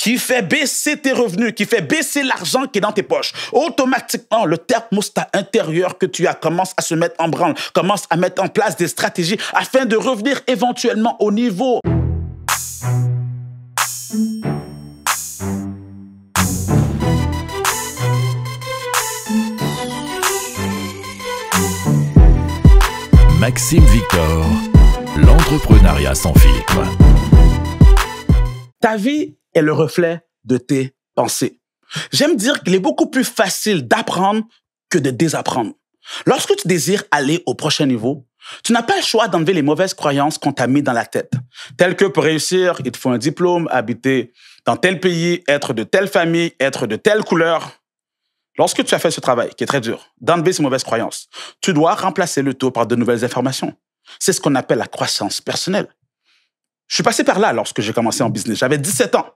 qui fait baisser tes revenus, qui fait baisser l'argent qui est dans tes poches. Automatiquement, le thermostat intérieur que tu as commence à se mettre en branle, commence à mettre en place des stratégies afin de revenir éventuellement au niveau. Maxime Victor, l'entrepreneuriat sans filtre. Ta vie est le reflet de tes pensées. J'aime dire qu'il est beaucoup plus facile d'apprendre que de désapprendre. Lorsque tu désires aller au prochain niveau, tu n'as pas le choix d'enlever les mauvaises croyances qu'on t'a mis dans la tête. Telles que pour réussir, il te faut un diplôme, habiter dans tel pays, être de telle famille, être de telle couleur. Lorsque tu as fait ce travail, qui est très dur, d'enlever ces mauvaises croyances, tu dois remplacer le tout par de nouvelles informations. C'est ce qu'on appelle la croissance personnelle. Je suis passé par là lorsque j'ai commencé en business. J'avais 17 ans.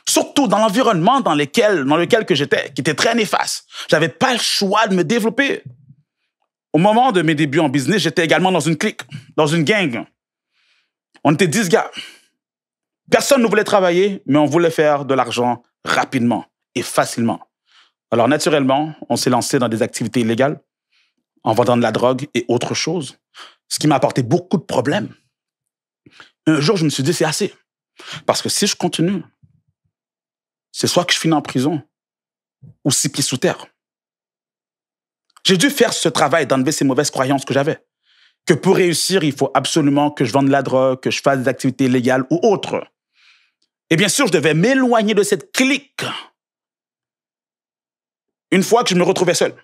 Surtout dans l'environnement dans lequel que j'étais, qui était très néfaste. J'avais pas le choix de me développer. Au moment de mes débuts en business, j'étais également dans une clique, dans une gang. On était 10 gars. Personne ne voulait travailler, mais on voulait faire de l'argent rapidement et facilement. Alors, naturellement, on s'est lancé dans des activités illégales, en vendant de la drogue et autre chose, ce qui m'a apporté beaucoup de problèmes. Un jour, je me suis dit, c'est assez. Parce que si je continue, c'est soit que je finis en prison ou 6 pieds sous terre. J'ai dû faire ce travail d'enlever ces mauvaises croyances que j'avais. Que pour réussir, il faut absolument que je vende de la drogue, que je fasse des activités illégales ou autres. Et bien sûr, je devais m'éloigner de cette clique. Une fois que je me retrouvais seul,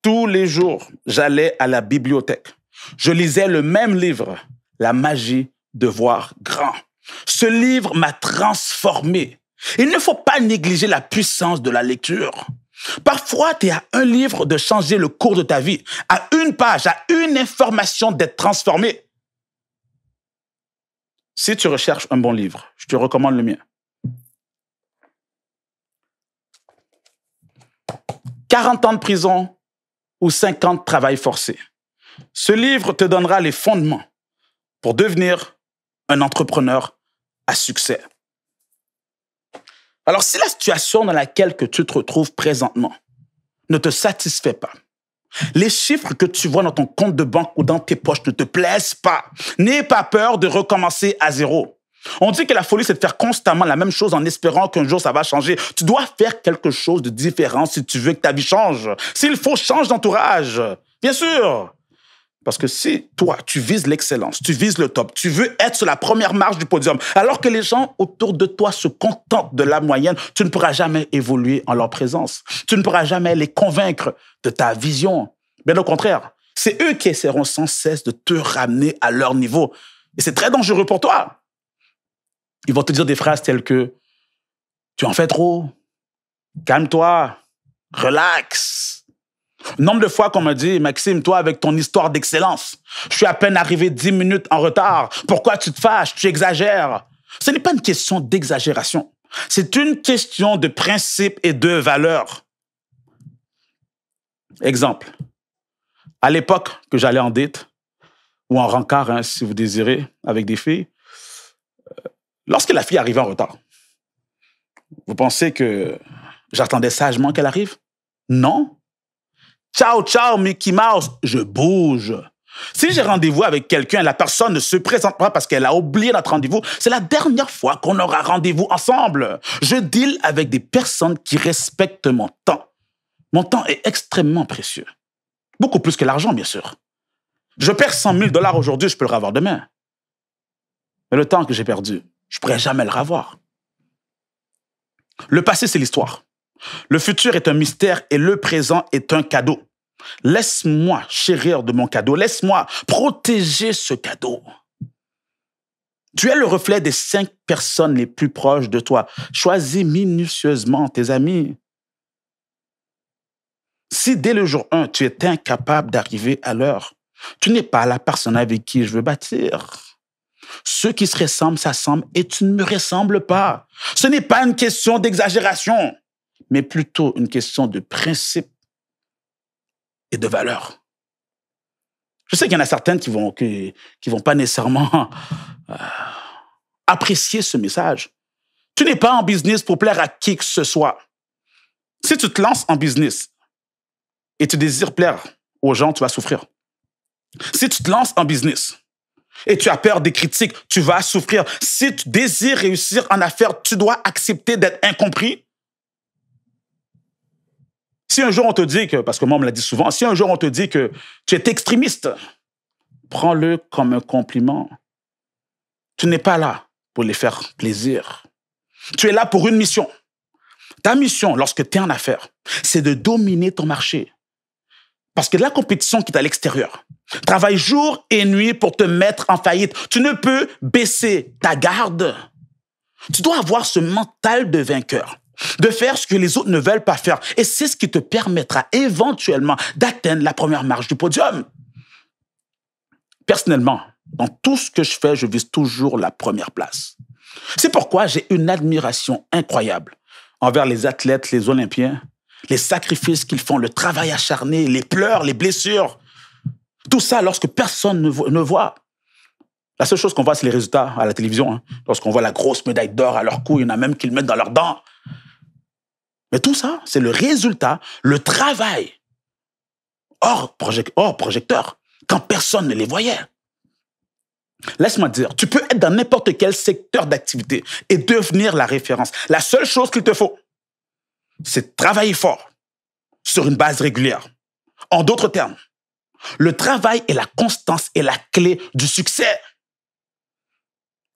tous les jours, j'allais à la bibliothèque. Je lisais le même livre, La magie de voir grand. Ce livre m'a transformé. Il ne faut pas négliger la puissance de la lecture. Parfois, tu es à un livre de changer le cours de ta vie, à une page, à une information d'être transformé. Si tu recherches un bon livre, je te recommande le mien. 40 ans de prison ou 50 de travail forcé. Ce livre te donnera les fondements pour devenir un entrepreneur à succès. Alors, si la situation dans laquelle que tu te retrouves présentement ne te satisfait pas, les chiffres que tu vois dans ton compte de banque ou dans tes poches ne te plaisent pas, n'aie pas peur de recommencer à zéro. On dit que la folie, c'est de faire constamment la même chose en espérant qu'un jour, ça va changer. Tu dois faire quelque chose de différent si tu veux que ta vie change. S'il faut, change d'entourage. Bien sûr. Parce que si toi, tu vises l'excellence, tu vises le top, tu veux être sur la première marche du podium, alors que les gens autour de toi se contentent de la moyenne, tu ne pourras jamais évoluer en leur présence. Tu ne pourras jamais les convaincre de ta vision. Bien au contraire, c'est eux qui essaieront sans cesse de te ramener à leur niveau. Et c'est très dangereux pour toi. Ils vont te dire des phrases telles que « Tu en fais trop, calme-toi, relax ». Nombre de fois qu'on m'a dit « Maxime, toi, avec ton histoire d'excellence, je suis à peine arrivé 10 minutes en retard. Pourquoi tu te fâches? Tu exagères. » Ce n'est pas une question d'exagération. C'est une question de principe et de valeur. Exemple. À l'époque que j'allais en date, ou en rencard, si vous désirez, avec des filles, lorsque la fille arrivait en retard, vous pensez que j'attendais sagement qu'elle arrive? Non. Ciao, ciao, Mickey Mouse, je bouge. Si j'ai rendez-vous avec quelqu'un, la personne ne se présente pas parce qu'elle a oublié notre rendez-vous, c'est la dernière fois qu'on aura rendez-vous ensemble. Je deal avec des personnes qui respectent mon temps. Mon temps est extrêmement précieux. Beaucoup plus que l'argent, bien sûr. Je perds 100 000 $ aujourd'hui, je peux le revoir demain. Mais le temps que j'ai perdu, je ne pourrai jamais le revoir. Le passé, c'est l'histoire. Le futur est un mystère et le présent est un cadeau. Laisse-moi chérir de mon cadeau. Laisse-moi protéger ce cadeau. Tu es le reflet des 5 personnes les plus proches de toi. Choisis minutieusement tes amis. Si dès le jour 1, tu es incapable d'arriver à l'heure, tu n'es pas la personne avec qui je veux bâtir. Ceux qui se ressemblent s'assemblent et tu ne me ressembles pas. Ce n'est pas une question d'exagération, mais plutôt une question de principe et de valeur. Je sais qu'il y en a certaines qui vont pas nécessairement apprécier ce message. Tu n'es pas en business pour plaire à qui que ce soit. Si tu te lances en business et tu désires plaire aux gens, tu vas souffrir. Si tu te lances en business et tu as peur des critiques, tu vas souffrir. Si tu désires réussir en affaires, tu dois accepter d'être incompris. Si un jour on te dit que, parce que moi on me l'a dit souvent, si un jour on te dit que tu es extrémiste, prends-le comme un compliment. Tu n'es pas là pour les faire plaisir. Tu es là pour une mission. Ta mission, lorsque tu es en affaires, c'est de dominer ton marché. Parce que la compétition qui est à l'extérieur travaille jour et nuit pour te mettre en faillite. Tu ne peux baisser ta garde. Tu dois avoir ce mental de vainqueur, de faire ce que les autres ne veulent pas faire. Et c'est ce qui te permettra éventuellement d'atteindre la première marche du podium. Personnellement, dans tout ce que je fais, je vise toujours la première place. C'est pourquoi j'ai une admiration incroyable envers les athlètes, les Olympiens, les sacrifices qu'ils font, le travail acharné, les pleurs, les blessures. Tout ça lorsque personne ne voit. La seule chose qu'on voit, c'est les résultats à la télévision. Hein. Lorsqu'on voit la grosse médaille d'or à leur cou, il y en a même qui le mettent dans leurs dents. Mais tout ça, c'est le résultat, le travail hors projecteur, quand personne ne les voyait. Laisse-moi te dire, tu peux être dans n'importe quel secteur d'activité et devenir la référence. La seule chose qu'il te faut, c'est de travailler fort sur une base régulière. En d'autres termes, le travail et la constance est la clé du succès.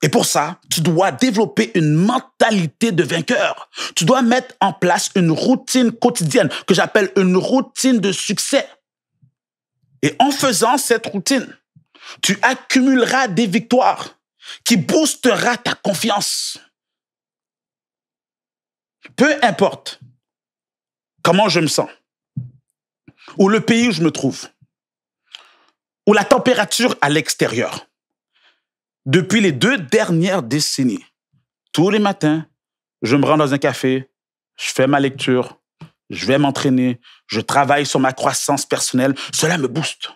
Et pour ça, tu dois développer une mentalité de vainqueur. Tu dois mettre en place une routine quotidienne que j'appelle une routine de succès. Et en faisant cette routine, tu accumuleras des victoires qui boostera ta confiance. Peu importe comment je me sens, ou le pays où je me trouve, ou la température à l'extérieur. Depuis les 2 dernières décennies, tous les matins, je me rends dans un café, je fais ma lecture, je vais m'entraîner, je travaille sur ma croissance personnelle. Cela me booste.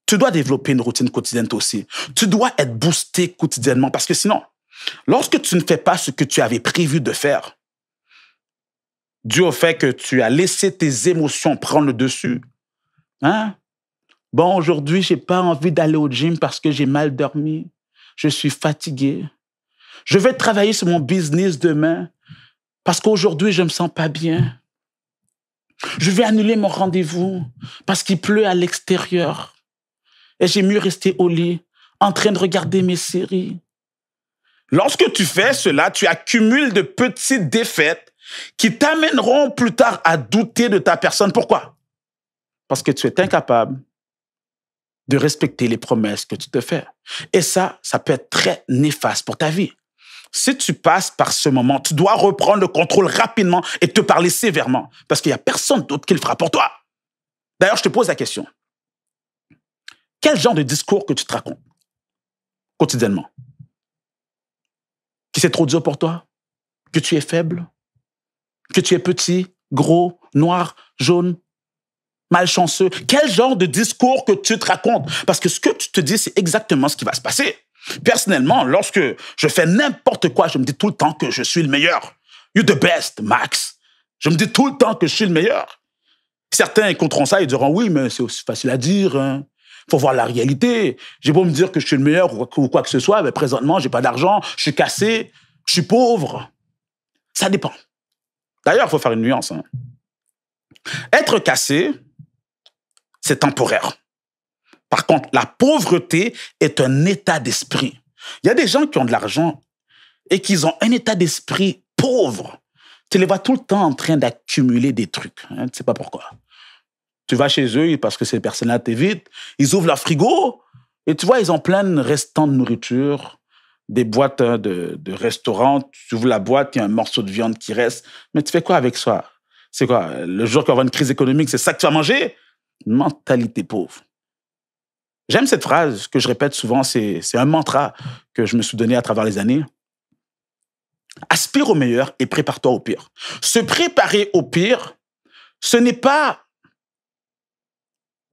Tu dois développer une routine quotidienne toi aussi. Tu dois être boosté quotidiennement parce que sinon, lorsque tu ne fais pas ce que tu avais prévu de faire, dû au fait que tu as laissé tes émotions prendre le dessus, hein? Bon, aujourd'hui, j'ai pas envie d'aller au gym parce que j'ai mal dormi. Je suis fatigué. Je vais travailler sur mon business demain parce qu'aujourd'hui, je me sens pas bien. Je vais annuler mon rendez-vous parce qu'il pleut à l'extérieur. Et j'ai mieux rester au lit, en train de regarder mes séries. Lorsque tu fais cela, tu accumules de petites défaites qui t'amèneront plus tard à douter de ta personne. Pourquoi? Parce que tu es incapable de respecter les promesses que tu te fais. Et ça peut être très néfaste pour ta vie. Si tu passes par ce moment, tu dois reprendre le contrôle rapidement et te parler sévèrement parce qu'il n'y a personne d'autre qui le fera pour toi. D'ailleurs, je te pose la question. Quel genre de discours que tu te racontes quotidiennement? Que c'est trop dur pour toi? Que tu es faible? Que tu es petit, gros, noir, jaune, malchanceux? Quel genre de discours que tu te racontes? Parce que ce que tu te dis, c'est exactement ce qui va se passer. Personnellement, lorsque je fais n'importe quoi, je me dis tout le temps que je suis le meilleur. You're the best, Max. Je me dis tout le temps que je suis le meilleur. Certains écouteront ça et diront, oui, mais c'est aussi facile à dire. Hein. Faut voir la réalité. J'ai beau me dire que je suis le meilleur ou quoi que ce soit, mais présentement, j'ai pas d'argent, je suis cassé, je suis pauvre. Ça dépend. D'ailleurs, il faut faire une nuance. Hein. Être cassé, c'est temporaire. Par contre, la pauvreté est un état d'esprit. Il y a des gens qui ont de l'argent et qui ont un état d'esprit pauvre. Tu les vois tout le temps en train d'accumuler des trucs. Hein, tu ne sais pas pourquoi. Tu vas chez eux parce que ces personnes-là t'évitent. Ils ouvrent leur frigo et tu vois, ils ont plein de restants de nourriture, des boîtes de restaurants. Tu ouvres la boîte, il y a un morceau de viande qui reste. Mais tu fais quoi avec ça? C'est quoi? Le jour qu'il va y avoir une crise économique, c'est ça que tu vas manger? Une mentalité pauvre. J'aime cette phrase que je répète souvent. C'est un mantra que je me suis donné à travers les années. Aspire au meilleur et prépare-toi au pire. Se préparer au pire, ce n'est pas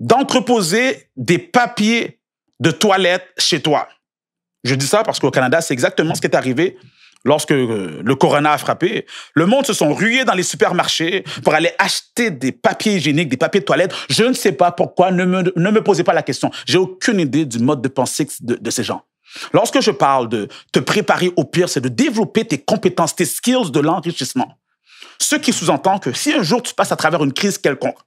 d'entreposer des papiers de toilette chez toi. Je dis ça parce qu'au Canada, c'est exactement ce qui est arrivé lorsque le corona a frappé, le monde se sont rués dans les supermarchés pour aller acheter des papiers hygiéniques, des papiers de toilette. Je ne sais pas pourquoi, ne me posez pas la question. J'ai aucune idée du mode de pensée de ces gens. Lorsque je parle de te préparer au pire, c'est de développer tes compétences, tes skills de l'enrichissement. Ce qui sous-entend que si un jour tu passes à travers une crise quelconque,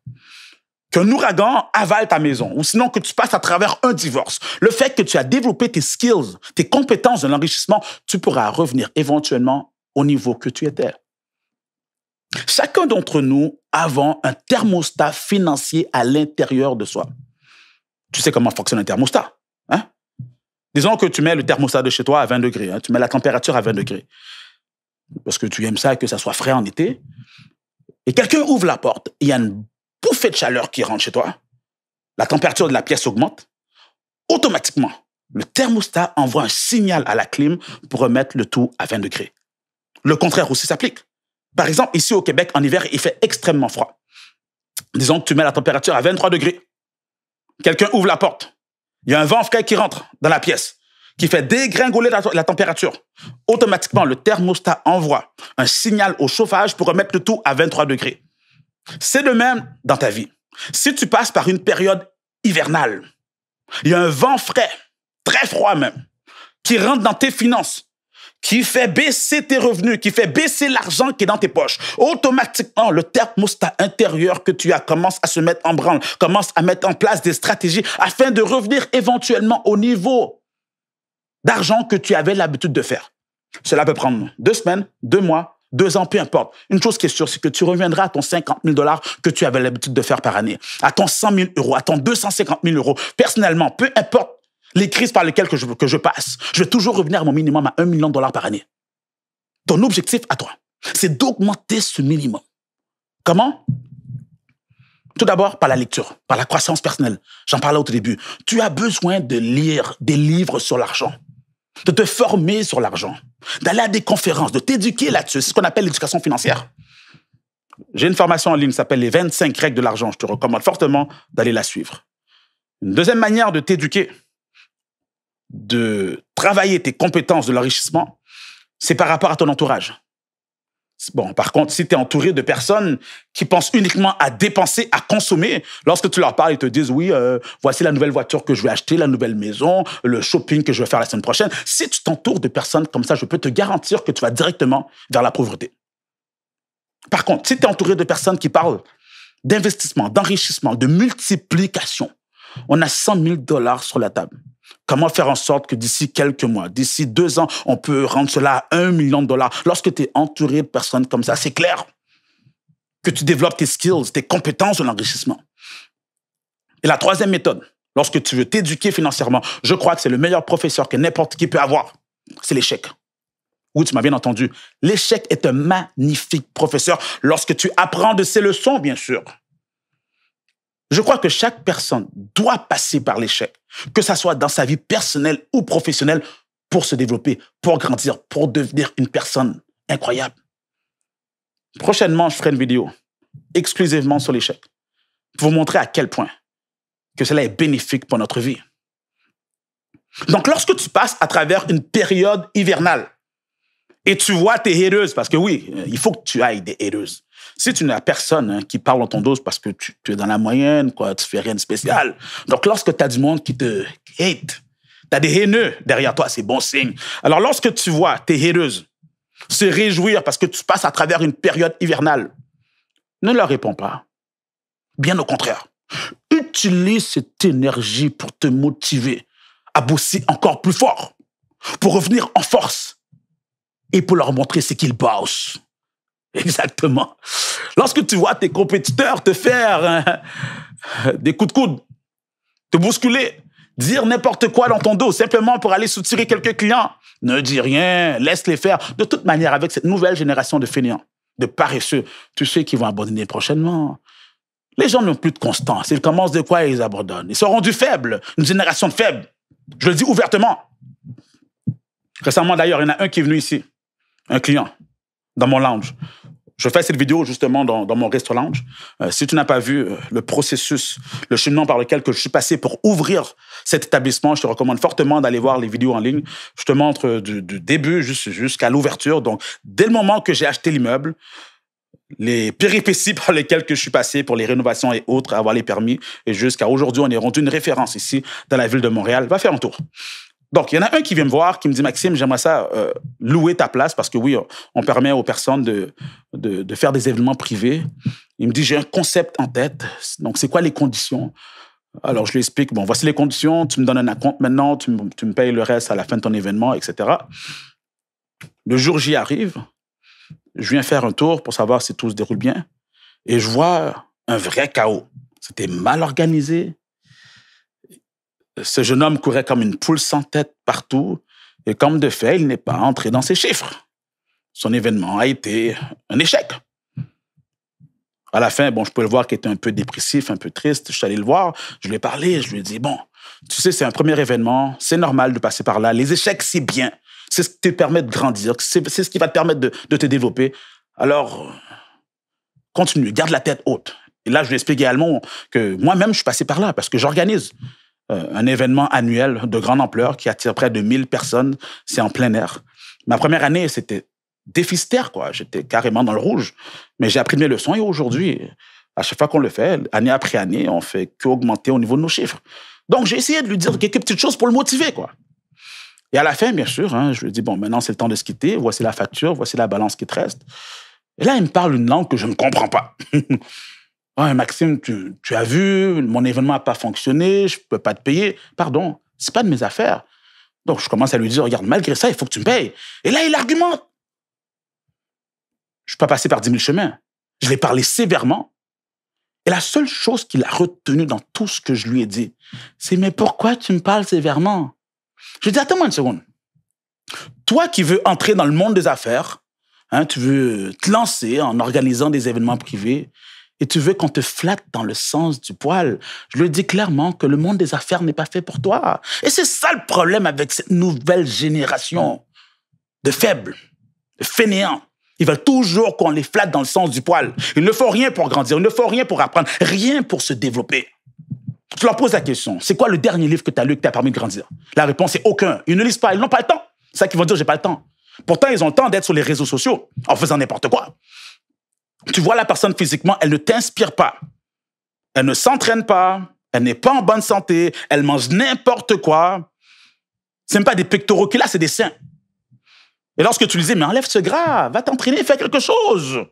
qu'un ouragan avale ta maison, ou sinon que tu passes à travers un divorce, le fait que tu as développé tes skills, tes compétences de l'enrichissement, tu pourras revenir éventuellement au niveau que tu étais. Chacun d'entre nous avons un thermostat financier à l'intérieur de soi. Tu sais comment fonctionne un thermostat, hein? Disons que tu mets le thermostat de chez toi à 20 degrés, hein? Tu mets la température à 20 degrés, parce que tu aimes ça, que ça soit frais en été, et quelqu'un ouvre la porte, il y a une bouffée de chaleur qui rentre chez toi, la température de la pièce augmente, automatiquement, le thermostat envoie un signal à la clim pour remettre le tout à 20 degrés. Le contraire aussi s'applique. Par exemple, ici au Québec, en hiver, il fait extrêmement froid. Disons que tu mets la température à 23 degrés. Quelqu'un ouvre la porte. Il y a un vent frais qui rentre dans la pièce, qui fait dégringoler la température. Automatiquement, le thermostat envoie un signal au chauffage pour remettre le tout à 23 degrés. C'est le même dans ta vie. Si tu passes par une période hivernale, il y a un vent frais, très froid même, qui rentre dans tes finances, qui fait baisser tes revenus, qui fait baisser l'argent qui est dans tes poches. Automatiquement, le thermostat intérieur que tu as commence à se mettre en branle, commence à mettre en place des stratégies afin de revenir éventuellement au niveau d'argent que tu avais l'habitude de faire. Cela peut prendre 2 semaines, 2 mois, 2 ans, peu importe. Une chose qui est sûre, c'est que tu reviendras à ton 50 000 $ que tu avais l'habitude de faire par année, à ton 100 000 €, à ton 250 000 €. Personnellement, peu importe les crises par lesquelles que je passe, je vais toujours revenir à mon minimum à $1 million par année. Ton objectif à toi, c'est d'augmenter ce minimum. Comment? Tout d'abord, par la lecture, par la croissance personnelle. J'en parlais au tout début. Tu as besoin de lire des livres sur l'argent, de te former sur l'argent, d'aller à des conférences, de t'éduquer là-dessus. C'est ce qu'on appelle l'éducation financière. J'ai une formation en ligne qui s'appelle les 25 règles de l'argent. Je te recommande fortement d'aller la suivre. Une deuxième manière de t'éduquer, de travailler tes compétences de l'enrichissement, c'est par rapport à ton entourage. Bon, par contre, si tu es entouré de personnes qui pensent uniquement à dépenser, à consommer, lorsque tu leur parles, ils te disent, oui, voici la nouvelle voiture que je vais acheter, la nouvelle maison, le shopping que je vais faire la semaine prochaine. Si tu t'entoures de personnes comme ça, je peux te garantir que tu vas directement vers la pauvreté. Par contre, si tu es entouré de personnes qui parlent d'investissement, d'enrichissement, de multiplication, on a 100 000 $ sur la table. Comment faire en sorte que d'ici quelques mois, d'ici 2 ans, on peut rendre cela à $1 million? Lorsque tu es entouré de personnes comme ça, c'est clair que tu développes tes skills, tes compétences de l'enrichissement. Et la troisième méthode, lorsque tu veux t'éduquer financièrement, je crois que c'est le meilleur professeur que n'importe qui peut avoir, c'est l'échec. Oui, tu m'as bien entendu. L'échec est un magnifique professeur lorsque tu apprends de ses leçons, bien sûr. Je crois que chaque personne doit passer par l'échec, que ça soit dans sa vie personnelle ou professionnelle, pour se développer, pour grandir, pour devenir une personne incroyable. Prochainement, je ferai une vidéo exclusivement sur l'échec, pour vous montrer à quel point que cela est bénéfique pour notre vie. Donc, lorsque tu passes à travers une période hivernale et tu vois tes haters, parce que oui, il faut que tu ailles des haters. Si tu n'as personne qui parle dans ton dos parce que tu es dans la moyenne, quoi, tu fais rien de spécial. Donc, lorsque tu as du monde qui te hate, tu as des haineux derrière toi, c'est bon signe. Alors, lorsque tu vois tes haters se réjouir parce que tu passes à travers une période hivernale, ne leur réponds pas. Bien au contraire. Utilise cette énergie pour te motiver à bosser encore plus fort, pour revenir en force et pour leur montrer ce qu'ils bossent. Exactement. Lorsque tu vois tes compétiteurs te faire des coups de coude, te bousculer, dire n'importe quoi dans ton dos, simplement pour aller soutirer quelques clients, ne dis rien, laisse-les faire. De toute manière, avec cette nouvelle génération de fainéants, de paresseux, tu sais qu'ils vont abandonner prochainement. Les gens n'ont plus de constance. Ils commencent de quoi ils abandonnent. Ils sont rendus faibles, une génération de faibles. Je le dis ouvertement. Récemment, d'ailleurs, il y en a un qui est venu ici, un client, dans mon lounge. Je fais cette vidéo justement dans mon Resto Lounge. Si tu n'as pas vu le processus, le cheminement par lequel que je suis passé pour ouvrir cet établissement, je te recommande fortement d'aller voir les vidéos en ligne. Je te montre du début jusqu'à l'ouverture. Donc, dès le moment que j'ai acheté l'immeuble, les péripéties par lesquelles que je suis passé pour les rénovations et autres, avoir les permis, et jusqu'à aujourd'hui, on est rendu une référence ici dans la ville de Montréal. Va faire un tour. Donc, il y en a un qui vient me voir, qui me dit « Maxime, j'aimerais ça louer ta place parce que oui, on permet aux personnes de faire des événements privés. » Il me dit « J'ai un concept en tête. Donc, c'est quoi les conditions? » Alors, je lui explique « Bon, voici les conditions. Tu me donnes un acompte maintenant. Tu me payes le reste à la fin de ton événement, etc. » Le jour J arrive. Je viens faire un tour pour savoir si tout se déroule bien. Et je vois un vrai chaos. C'était mal organisé. Ce jeune homme courait comme une poule sans tête partout. Et comme de fait, il n'est pas entré dans ses chiffres. Son événement a été un échec. À la fin, bon, je peux le voir qu'il était un peu dépressif, un peu triste. Je suis allé le voir, je lui ai parlé, je lui ai dit, bon, tu sais, c'est un premier événement, c'est normal de passer par là. Les échecs, c'est bien. C'est ce qui te permet de grandir, c'est ce qui va te permettre de te développer. Alors, continue, garde la tête haute. Et là, je lui explique également que moi-même, je suis passé par là parce que j'organise un événement annuel de grande ampleur qui attire près de 1000 personnes. C'est en plein air. Ma première année, c'était déficitaire, quoi. J'étais carrément dans le rouge. Mais j'ai appris de mes leçons et aujourd'hui, à chaque fois qu'on le fait, année après année, on fait qu'augmenter au niveau de nos chiffres. Donc, j'ai essayé de lui dire quelques petites choses pour le motiver, quoi. Et à la fin, bien sûr, je lui dis, bon, maintenant, c'est le temps de se quitter. Voici la facture, voici la balance qui te reste. Et là, il me parle une langue que je ne comprends pas. Ouais, Maxime, tu as vu, mon événement n'a pas fonctionné, je ne peux pas te payer. Pardon, ce n'est pas de mes affaires. Donc, je commence à lui dire, regarde, malgré ça, il faut que tu me payes. Et là, il argumente. Je ne suis pas passé par 10 000 chemins. Je l'ai parlé sévèrement. Et la seule chose qu'il a retenue dans tout ce que je lui ai dit, c'est, mais pourquoi tu me parles sévèrement? Je lui ai dit, attends-moi une seconde. Toi qui veux entrer dans le monde des affaires, tu veux te lancer en organisant des événements privés, et tu veux qu'on te flatte dans le sens du poil. Je lui dis clairement que le monde des affaires n'est pas fait pour toi. Et c'est ça le problème avec cette nouvelle génération de faibles, de fainéants. Ils veulent toujours qu'on les flatte dans le sens du poil. Il ne faut rien pour grandir, il ne faut rien pour apprendre, rien pour se développer. Tu leur poses la question, c'est quoi le dernier livre que tu as lu qui t'a permis de grandir? La réponse est aucun. Ils ne lisent pas, ils n'ont pas le temps. C'est ça qu'ils vont dire, j'ai pas le temps. Pourtant, ils ont le temps d'être sur les réseaux sociaux en faisant n'importe quoi. Tu vois la personne physiquement, elle ne t'inspire pas. Elle ne s'entraîne pas, elle n'est pas en bonne santé, elle mange n'importe quoi. C'est même pas des pectoraux qu'il a, c'est des seins. Et lorsque tu lui dis, mais enlève ce gras, va t'entraîner, fais quelque chose.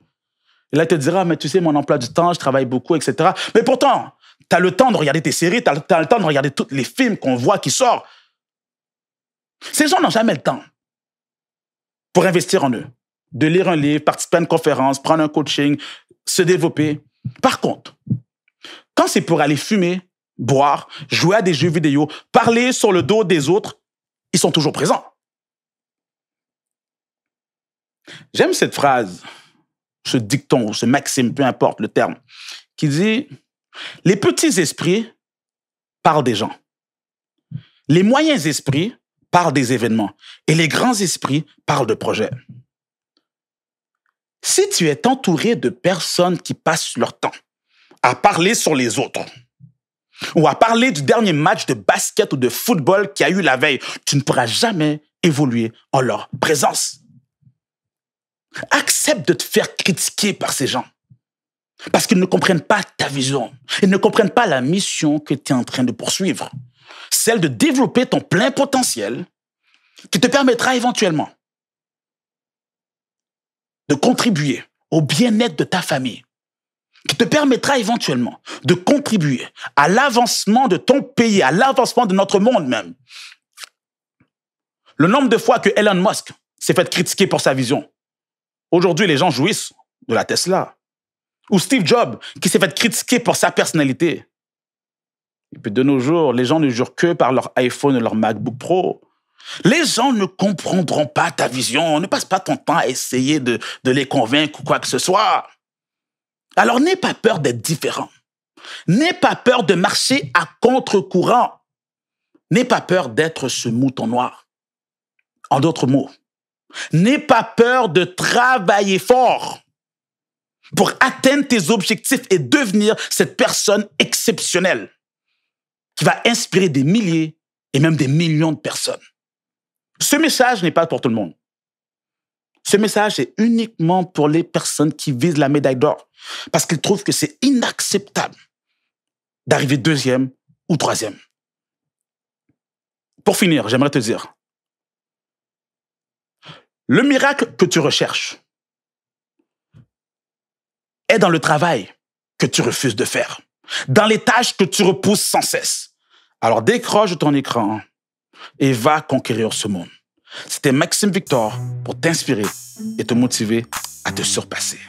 Et là, il te dira, mais tu sais, mon emploi du temps, je travaille beaucoup, etc. Mais pourtant, tu as le temps de regarder tes séries, tu as le temps de regarder tous les films qu'on voit qui sortent. Ces gens n'ont jamais le temps pour investir en eux. De lire un livre, participer à une conférence, prendre un coaching, se développer. Par contre, quand c'est pour aller fumer, boire, jouer à des jeux vidéo, parler sur le dos des autres, ils sont toujours présents. J'aime cette phrase, ce dicton, ce maxime, peu importe le terme, qui dit « Les petits esprits parlent des gens. Les moyens esprits parlent des événements. Et les grands esprits parlent de projets. » Si tu es entouré de personnes qui passent leur temps à parler sur les autres ou à parler du dernier match de basket ou de football qu'il y a eu la veille, tu ne pourras jamais évoluer en leur présence. Accepte de te faire critiquer par ces gens parce qu'ils ne comprennent pas ta vision. Ils ne comprennent pas la mission que tu es en train de poursuivre. Celle de développer ton plein potentiel qui te permettra éventuellement de contribuer au bien-être de ta famille, qui te permettra éventuellement de contribuer à l'avancement de ton pays, à l'avancement de notre monde même. Le nombre de fois que Elon Musk s'est fait critiquer pour sa vision, aujourd'hui, les gens jouissent de la Tesla. Ou Steve Jobs, qui s'est fait critiquer pour sa personnalité. Et puis de nos jours, les gens ne jurent que par leur iPhone et leur MacBook Pro. Les gens ne comprendront pas ta vision. Ne passe pas ton temps à essayer de les convaincre ou quoi que ce soit. Alors, n'aie pas peur d'être différent. N'aie pas peur de marcher à contre-courant. N'aie pas peur d'être ce mouton noir. En d'autres mots, n'aie pas peur de travailler fort. pour atteindre tes objectifs et devenir cette personne exceptionnelle qui va inspirer des milliers et même des millions de personnes. Ce message n'est pas pour tout le monde. Ce message est uniquement pour les personnes qui visent la médaille d'or parce qu'ils trouvent que c'est inacceptable d'arriver deuxième ou troisième. Pour finir, j'aimerais te dire, le miracle que tu recherches est dans le travail que tu refuses de faire, dans les tâches que tu repousses sans cesse. Alors décroche de ton écran et va conquérir ce monde. C'était Maxime Victor pour t'inspirer et te motiver à te surpasser.